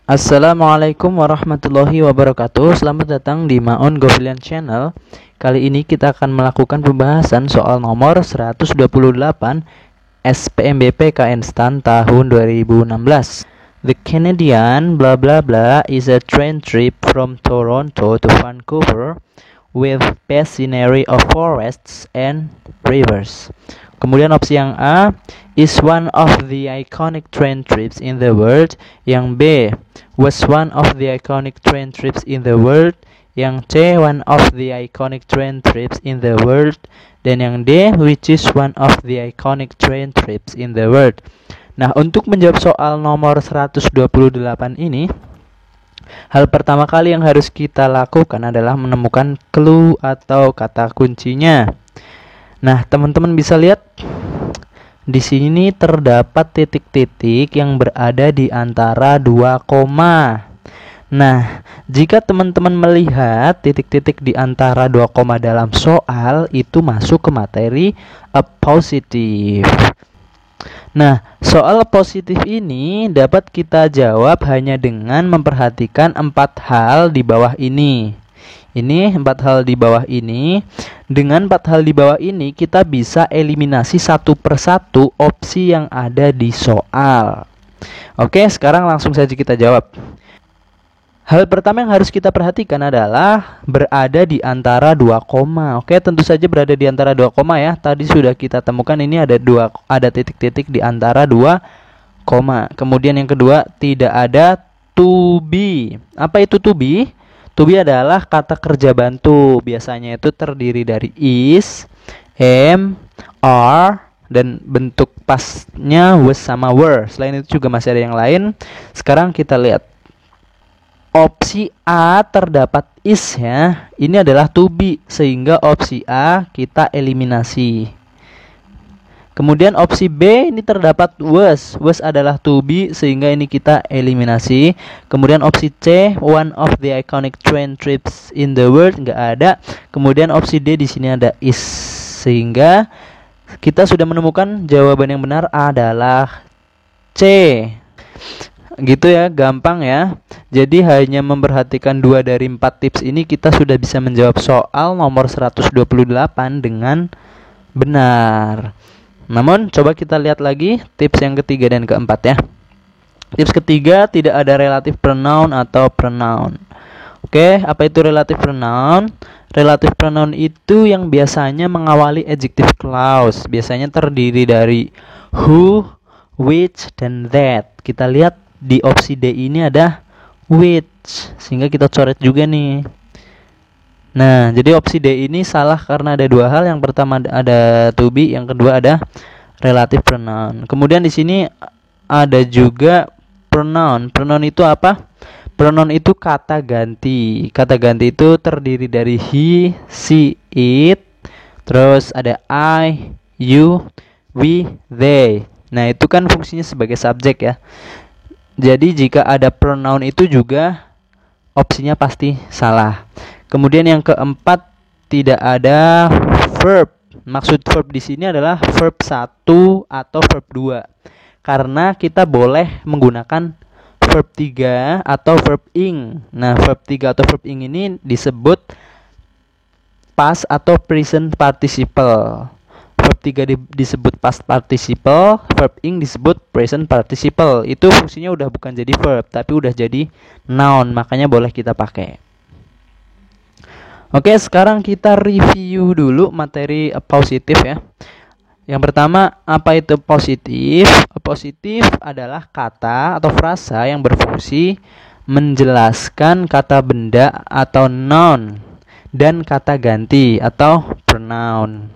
Assalamualaikum warahmatullahi wabarakatuh. Selamat datang di Maon Govilian Channel. Kali ini kita akan melakukan pembahasan soal nomor 128 SPMB PKN STAN tahun 2016. The Canadian blah blah blah is a train trip from Toronto to Vancouver with best scenery of forests and rivers. Kemudian opsi yang A is one of the iconic train trips in the world. Yang B was one of the iconic train trips in the world. Yang C one of the iconic train trips in the world. Dan yang D which is one of the iconic train trips in the world. Nah, untuk menjawab soal nomor 128 ini, hal pertama kali yang harus kita lakukan adalah menemukan clue atau kata kuncinya. Nah, teman-teman bisa lihat di sini terdapat titik-titik yang berada di antara dua koma. Nah, jika teman-teman melihat titik-titik di antara dua koma dalam soal, itu masuk ke materi appositive. Nah, soal positif ini dapat kita jawab hanya dengan memperhatikan 4 hal di bawah ini. Ini 4 hal di bawah ini. Dengan 4 hal di bawah ini kita bisa eliminasi satu persatu opsi yang ada di soal. Oke, sekarang langsung saja kita jawab. Hal pertama yang harus kita perhatikan adalah berada di antara 2 koma. Oke, tentu saja berada di antara 2 koma ya. Tadi sudah kita temukan ini ada titik-titik di antara 2 koma. Kemudian yang kedua, tidak ada to be. Apa itu to be? To be adalah kata kerja bantu. Biasanya itu terdiri dari is, am, are, dan bentuk pasnya was sama were. Selain itu juga masih ada yang lain. Sekarang kita lihat. Opsi A terdapat is ya. Ini adalah to be, sehingga opsi A kita eliminasi. Kemudian opsi B ini terdapat was. Was adalah to be, sehingga ini kita eliminasi. Kemudian opsi C, one of the iconic train trips in the world, nggak ada. Kemudian opsi D di sini ada is, sehingga kita sudah menemukan jawaban yang benar adalah C. Gitu ya, gampang ya. Jadi hanya memperhatikan 2 dari 4 tips ini kita sudah bisa menjawab soal nomor 128 dengan benar. Namun coba kita lihat lagi tips yang ketiga dan keempat ya. Tips ketiga, tidak ada relative pronoun atau pronoun. Oke, apa itu relative pronoun? Relative pronoun itu yang biasanya mengawali adjective clause. Biasanya terdiri dari who, which, dan that. Kita lihat di opsi D ini ada which, sehingga kita coret juga nih. Nah, jadi opsi D ini salah karena ada 2 hal. Yang pertama ada to be, yang kedua ada relative pronoun. Kemudian di sini ada juga pronoun. Pronoun itu apa? Pronoun itu kata ganti. Kata ganti itu terdiri dari he, she, it. Terus ada I, you, we, they. Nah, itu kan fungsinya sebagai subjek ya. Jadi jika ada pronoun itu juga opsinya pasti salah. Kemudian yang keempat, tidak ada verb. Maksud verb di sini adalah verb 1 atau verb 2. Karena kita boleh menggunakan verb 3 atau verb ing. Nah, verb 3 atau verb ing ini disebut past atau present participle. Verb 3 disebut past participle, verb ing disebut present participle. Itu fungsinya udah bukan jadi verb, tapi udah jadi noun, makanya boleh kita pakai. Oke, sekarang kita review dulu materi positif ya. Yang pertama, apa itu positif? Positif adalah kata atau frasa yang berfungsi menjelaskan kata benda atau noun dan kata ganti atau pronoun.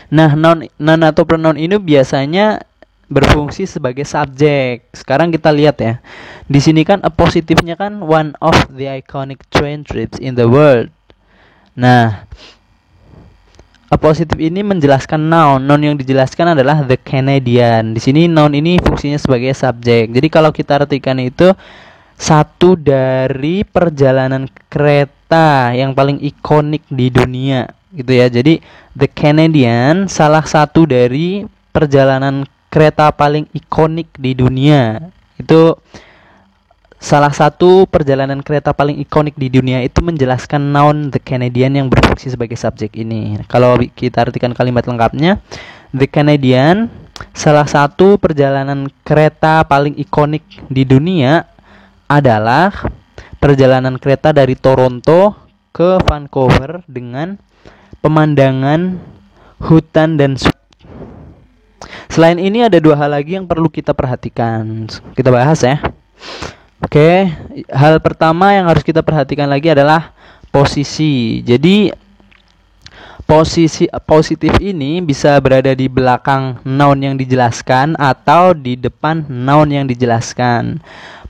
Nah, noun atau pronoun ini biasanya berfungsi sebagai subjek. Sekarang kita lihat ya. Di sini kan positifnya kan one of the iconic train trips in the world. Nah, positif ini menjelaskan noun. Noun yang dijelaskan adalah the Canadian. Di sini noun ini fungsinya sebagai subjek. Jadi kalau kita artikan itu satu dari perjalanan kereta yang paling ikonik di dunia, gitu ya. Jadi the Canadian salah satu dari perjalanan kereta paling ikonik di dunia. Itu salah satu perjalanan kereta paling ikonik di dunia itu menjelaskan noun The Canadian yang berfungsi sebagai subjek ini. Kalau kita artikan kalimat lengkapnya, The Canadian, salah satu perjalanan kereta paling ikonik di dunia adalah perjalanan kereta dari Toronto ke Vancouver dengan pemandangan hutan dan selain ini ada dua hal lagi yang perlu kita perhatikan. Kita bahas ya. Oke, hal pertama yang harus kita perhatikan lagi adalah posisi. Jadi posisi positif ini bisa berada di belakang noun yang dijelaskan atau di depan noun yang dijelaskan.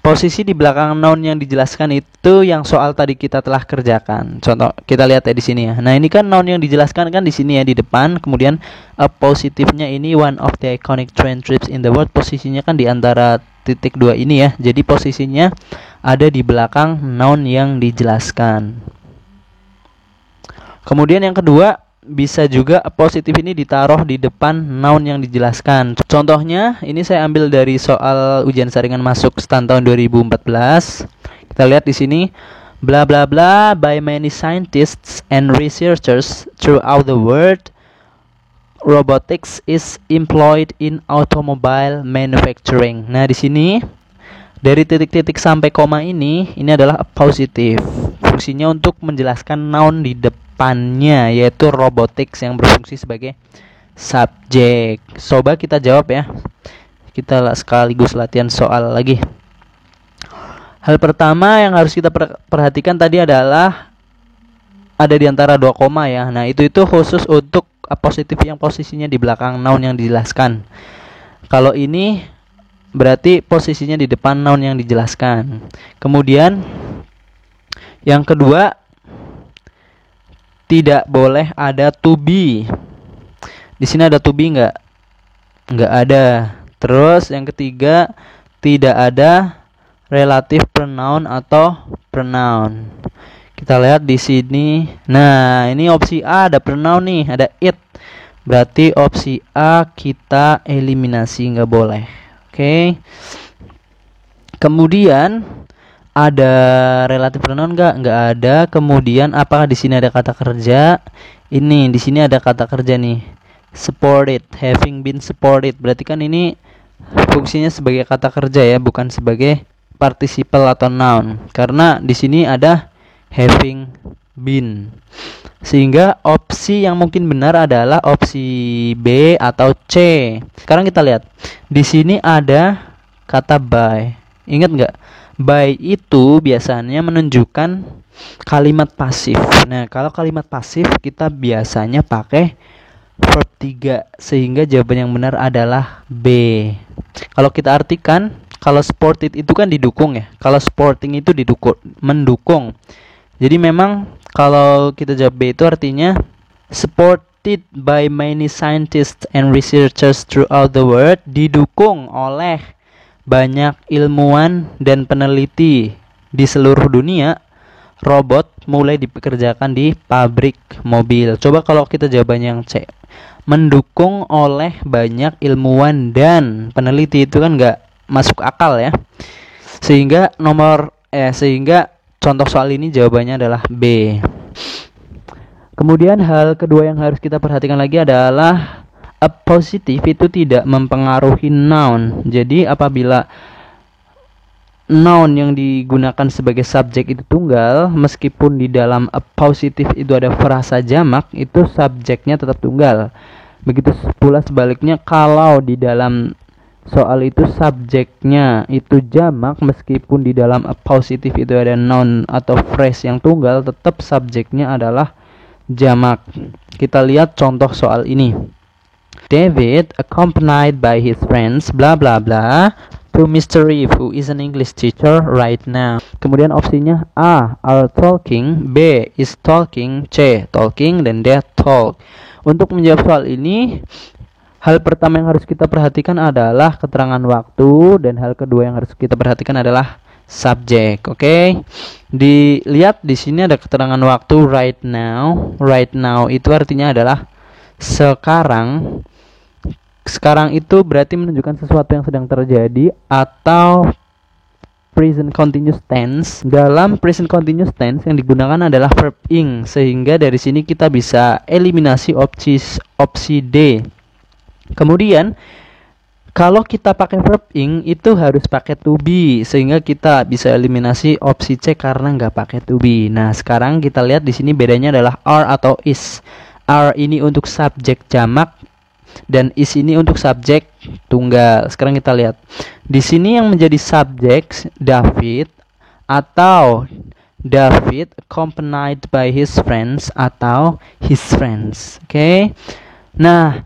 Posisi di belakang noun yang dijelaskan itu yang soal tadi kita telah kerjakan. Contoh kita lihat ya di sini ya. Nah, ini kan noun yang dijelaskan kan di sini ya di depan, kemudian positifnya ini one of the iconic train trips in the world. Posisinya kan di antara titik dua ini ya. Jadi posisinya ada di belakang noun yang dijelaskan. Kemudian yang kedua, bisa juga positif ini ditaruh di depan noun yang dijelaskan. Contohnya, ini saya ambil dari soal ujian saringan masuk STAN tahun 2014. Kita lihat di sini, bla bla bla by many scientists and researchers throughout the world, robotics is employed in automobile manufacturing. Nah, di sini dari titik-titik sampai koma ini adalah positif. Fungsinya untuk menjelaskan noun di depannya, yaitu robotics yang berfungsi sebagai subjek. Coba kita jawab ya. Kita sekaligus latihan soal lagi. Hal pertama yang harus kita perhatikan tadi adalah ada di antara dua koma ya. Nah, itu khusus untuk positif yang posisinya di belakang noun yang dijelaskan. Kalau ini berarti posisinya di depan noun yang dijelaskan. Kemudian yang kedua, tidak boleh ada to be. Di sini ada to be nggak? Nggak ada. Terus yang ketiga, tidak ada relative pronoun atau pronoun. Kita lihat di sini. Nah, ini opsi A ada pronoun nih, ada it. Berarti opsi A kita eliminasi, nggak boleh. Oke. Kemudian ada relative pronoun nggak ada. Kemudian apakah di sini ada kata kerja? Ini di sini ada kata kerja nih. Supported, having been supported. Berarti kan ini fungsinya sebagai kata kerja ya, bukan sebagai participle atau noun. Karena di sini ada having been. Sehingga opsi yang mungkin benar adalah opsi B atau C. Sekarang kita lihat. Di sini ada kata by. Ingat nggak? By itu biasanya menunjukkan kalimat pasif. Nah, kalau kalimat pasif kita biasanya pakai verb 3. Sehingga jawaban yang benar adalah B. Kalau kita artikan, kalau supported itu kan didukung ya. Kalau supporting itu mendukung. Jadi memang kalau kita jawab B itu artinya supported by many scientists and researchers throughout the world, didukung oleh banyak ilmuwan dan peneliti di seluruh dunia, robot mulai dipekerjakan di pabrik mobil. Coba kalau kita jawabannya yang C, mendukung oleh banyak ilmuwan dan peneliti, itu kan nggak masuk akal ya. Sehingga contoh soal ini jawabannya adalah B. Kemudian hal kedua yang harus kita perhatikan lagi adalah a positive itu tidak mempengaruhi noun. Jadi apabila noun yang digunakan sebagai subjek itu tunggal, meskipun di dalam a positive itu ada frasa jamak, itu subjeknya tetap tunggal. Begitu pula sebaliknya, kalau di dalam soal itu subjeknya itu jamak, meskipun di dalam a positive itu ada noun atau phrase yang tunggal, tetap subjeknya adalah jamak. Kita lihat contoh soal ini. David accompanied by his friends bla bla bla to Mr. Reeve who is an English teacher right now. Kemudian opsinya A are talking, B is talking, C talking, dan D talk. Untuk menjawab soal ini, hal pertama yang harus kita perhatikan adalah keterangan waktu, dan hal kedua yang harus kita perhatikan adalah subjek. Oke. Dilihat di sini ada keterangan waktu right now. Right now itu artinya adalah sekarang. Sekarang itu berarti menunjukkan sesuatu yang sedang terjadi atau present continuous tense. Dalam present continuous tense yang digunakan adalah verb ing, sehingga dari sini kita bisa eliminasi opsi D. Kemudian kalau kita pakai verb ing itu harus pakai to be, sehingga kita bisa eliminasi opsi C karena nggak pakai to be. Nah, sekarang kita lihat di sini bedanya adalah are atau is. Are ini untuk subjek jamak dan is ini untuk subjek tunggal. Sekarang kita lihat. Di sini yang menjadi subjek David atau David accompanied by his friends atau his friends. Oke. Nah,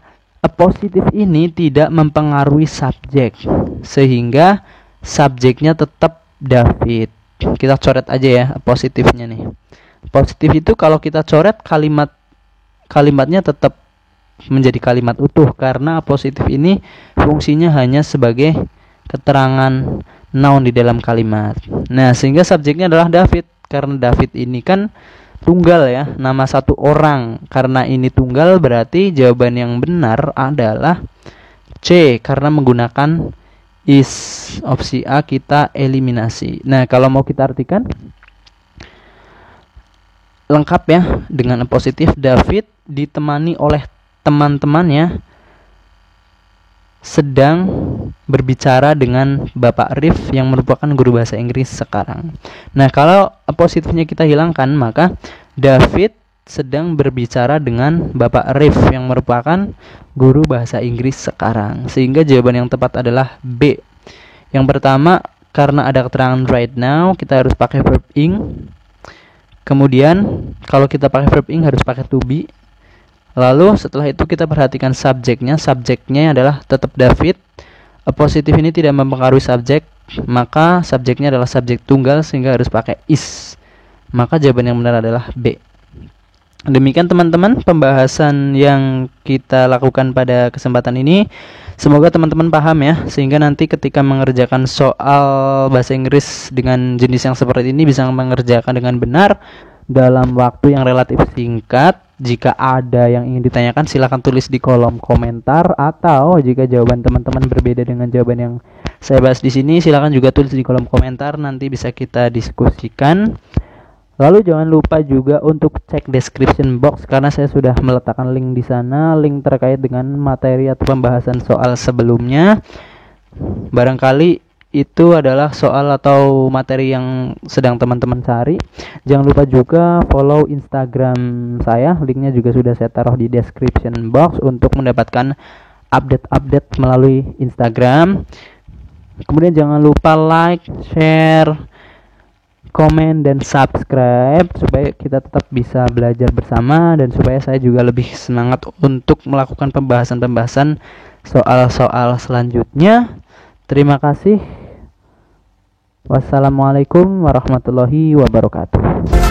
positif ini tidak mempengaruhi subjek, sehingga subjeknya tetap David. Kita coret aja ya positifnya nih. Positif itu kalau kita coret kalimatnya tetap menjadi kalimat utuh, karena positif ini fungsinya hanya sebagai keterangan noun di dalam kalimat. Nah, sehingga subjeknya adalah David, karena David ini kan tunggal ya, nama satu orang. Karena ini tunggal berarti jawaban yang benar adalah C, karena menggunakan is. Opsi A kita eliminasi. Nah, kalau mau kita artikan lengkap ya dengan positif, David ditemani oleh teman-temannya sedang berbicara dengan Bapak Rif yang merupakan guru bahasa Inggris sekarang. Nah, kalau positifnya kita hilangkan, maka David sedang berbicara dengan Bapak Rif yang merupakan guru bahasa Inggris sekarang. Sehingga jawaban yang tepat adalah B. Yang pertama, karena ada keterangan right now, kita harus pakai verb ing. Kemudian, kalau kita pakai verb ing harus pakai to be. Lalu setelah itu kita perhatikan subjeknya. Subjeknya adalah tetap David. Positif ini tidak mempengaruhi subjek, maka subjeknya adalah subjek tunggal sehingga harus pakai is. Maka jawaban yang benar adalah B. Demikian teman-teman pembahasan yang kita lakukan pada kesempatan ini. Semoga teman-teman paham ya, sehingga nanti ketika mengerjakan soal bahasa Inggris dengan jenis yang seperti ini bisa mengerjakan dengan benar dalam waktu yang relatif singkat. Jika ada yang ingin ditanyakan silahkan tulis di kolom komentar, atau jika jawaban teman-teman berbeda dengan jawaban yang saya bahas di sini silahkan juga tulis di kolom komentar, nanti bisa kita diskusikan. Lalu jangan lupa juga untuk cek description box karena saya sudah meletakkan link di sana, link terkait dengan materi atau pembahasan soal sebelumnya. Barangkali itu adalah soal atau materi yang sedang teman-teman cari. Jangan lupa juga follow Instagram saya, linknya juga sudah saya taruh di description box untuk mendapatkan update-update melalui Instagram. Kemudian jangan lupa like, share, komen, dan subscribe supaya kita tetap bisa belajar bersama dan supaya saya juga lebih semangat untuk melakukan pembahasan-pembahasan soal-soal selanjutnya. Terima kasih. Wassalamualaikum warahmatullahi wabarakatuh.